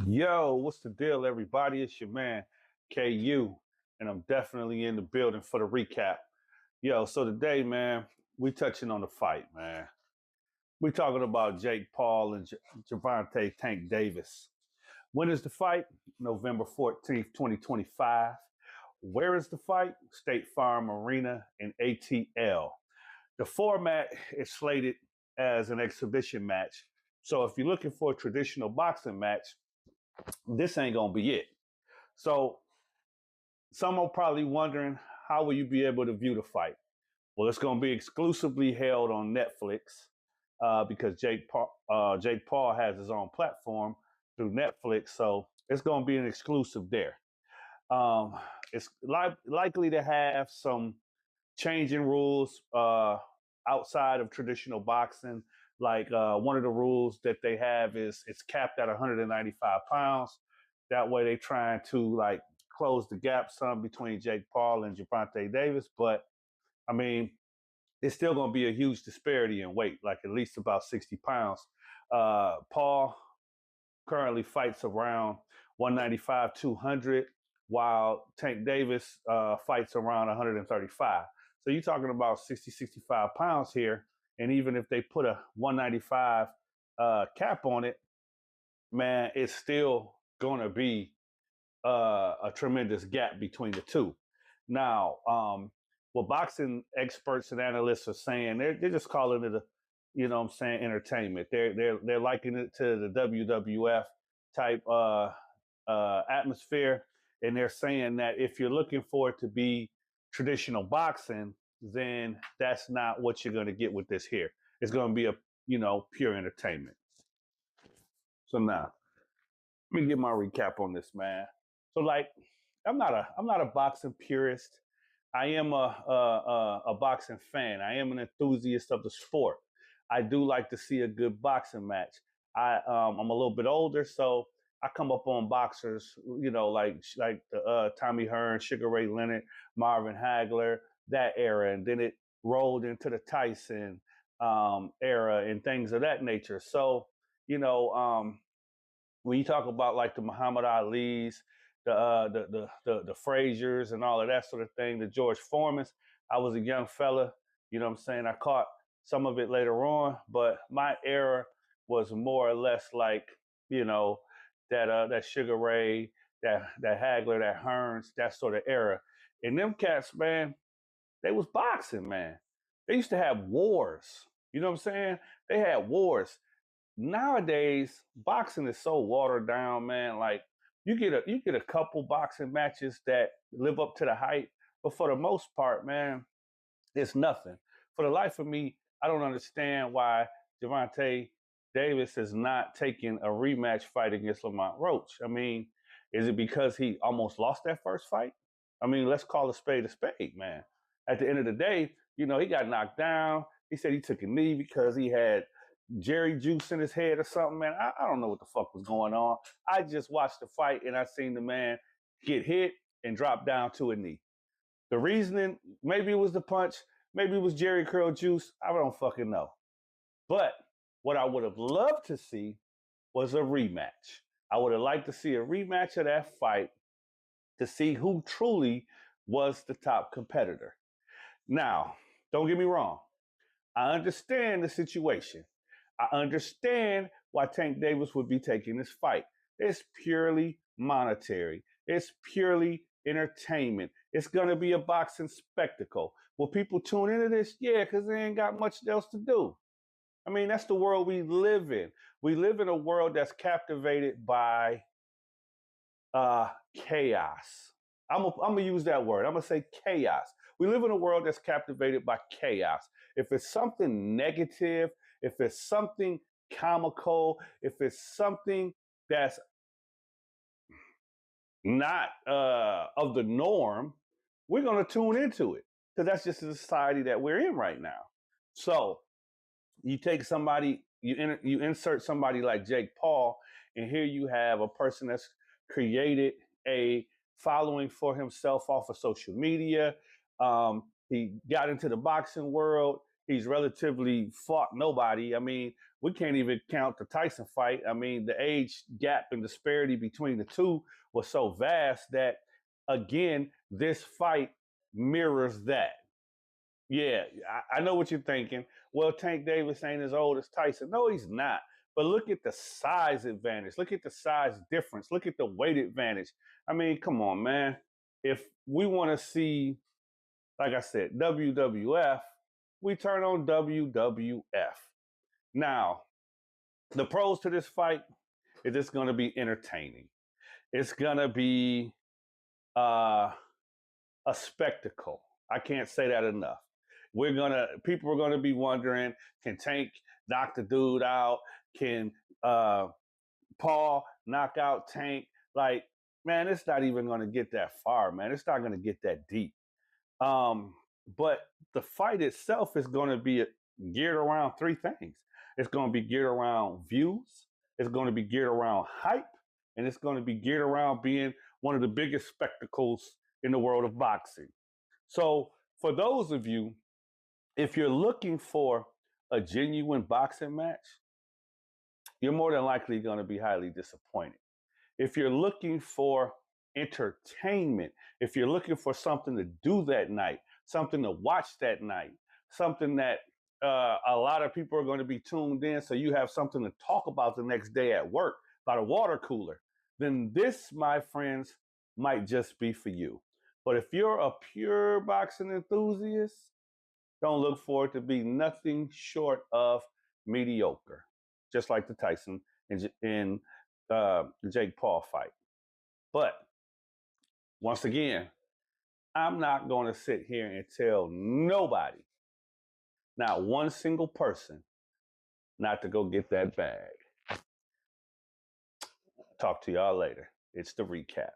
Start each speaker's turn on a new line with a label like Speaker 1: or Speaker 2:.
Speaker 1: Yo, what's the deal, everybody? It's your man, KU, and I'm definitely in the building for the recap. Yo, so today, man, we touching on the fight, man. We talking about Jake Paul and Gervonta Tank Davis. When is the fight? November 14th, 2025. Where is the fight? State Farm Arena in ATL. The format is slated as an exhibition match. So if you're looking for a traditional boxing match, this ain't gonna be it. So some are probably wondering, how will you be able to view the fight? Well, it's going to be exclusively held on Netflix because Jake Paul has his own platform through Netflix, so it's going to be an exclusive there. Um, it's likely to have some changing rules outside of traditional boxing. Like one of the rules that they have is it's capped at 195 pounds. That way, they're trying to like close the gap some between Jake Paul and Gervonta Davis. But I mean, it's still going to be a huge disparity in weight, like at least about 60 pounds. Paul currently fights around 195, 200, while Tank Davis fights around 135. So you're talking about 60, 65 pounds here. And even if they put a 195 cap on it, man, it's still going to be a tremendous gap between the two. Now, what boxing experts and analysts are saying, they're just calling it a, what I'm saying, entertainment. They're likening it to the WWF type atmosphere, and they're saying that if you're looking for it to be traditional boxing, then that's not what you're going to get with this here. It's going to be a pure entertainment. So now, let me get my recap on this, man. So like, I'm not a boxing purist. I am a boxing fan. I am an enthusiast of the sport. I do like to see a good boxing match. I'm a little bit older, so I come up on boxers, like the Tommy Hearn, Sugar Ray Leonard, Marvin Hagler, that era, and then it rolled into the Tyson era and things of that nature. So you know, when you talk about like the Muhammad Ali's, the Fraziers and all of that sort of thing, the George Foremans, I was a young fella. You know what I'm saying? I caught some of it later on, but my era was more or less like that Sugar Ray, that Hagler, that Hearns, that sort of era. And them cats, man, they was boxing, man. They used to have wars. You know what I'm saying? They had wars. Nowadays boxing is so watered down, man. Like you get a couple boxing matches that live up to the hype, but for the most part, man, it's nothing. For the life of me, I don't understand why Gervonta Davis is not taking a rematch fight against Lamont Roach. I mean, is it because he almost lost that first fight? I mean, let's call a spade, man. At the end of the day, he got knocked down. He said he took a knee because he had Jerry juice in his head or something, man. I don't know what the fuck was going on. I just watched the fight and I seen the man get hit and drop down to a knee. The reasoning, maybe it was the punch, maybe it was Jerry Curl juice. I don't fucking know. But what I would have loved to see was a rematch. I would have liked to see a rematch of that fight to see who truly was the top competitor. Now, don't get me wrong. I understand the situation. I understand why Tank Davis would be taking this fight. It's purely monetary. It's purely entertainment. It's going to be a boxing spectacle. Will people tune into this? Yeah, because they ain't got much else to do. I mean, that's the world we live in. We live in a world that's captivated by chaos. I'm gonna use that word. I'm gonna say chaos. We live in a world that's captivated by chaos. If it's something negative, if it's something comical, if it's something that's not of the norm, we're gonna tune into it because that's just the society that we're in right now. So you take somebody, you insert somebody like Jake Paul, and here you have a person that's created a following for himself off of social media. He got into the boxing world. He's relatively fought nobody. I mean, we can't even count the Tyson fight. I mean, the age gap and disparity between the two was so vast that, again, this fight mirrors that. Yeah, I know what you're thinking. Well, Tank Davis ain't as old as Tyson. No, he's not. But look at the size advantage. Look at the size difference. Look at the weight advantage. I mean, come on, man. If we want to see, like I said, WWF, we turn on WWF. Now, the pros to this fight is it's going to be entertaining. It's going to be a spectacle. I can't say that enough. People are gonna be wondering, can Tank knock the dude out? Can Paul knock out Tank? Like, man, it's not even gonna get that far, man. It's not gonna get that deep. But the fight itself is gonna be geared around three things. It's gonna be geared around views, it's gonna be geared around hype, and it's gonna be geared around being one of the biggest spectacles in the world of boxing. So for those of you, if you're looking for a genuine boxing match, you're more than likely going to be highly disappointed. If you're looking for entertainment, if you're looking for something to do that night, something to watch that night, something that a lot of people are going to be tuned in, so you have something to talk about the next day at work by the water cooler, then this, my friends, might just be for you. But if you're a pure boxing enthusiast, don't look for it to be nothing short of mediocre, just like the Tyson and Jake Paul fight. But once again, I'm not going to sit here and tell nobody, not one single person, not to go get that bag. Talk to y'all later. It's the recap.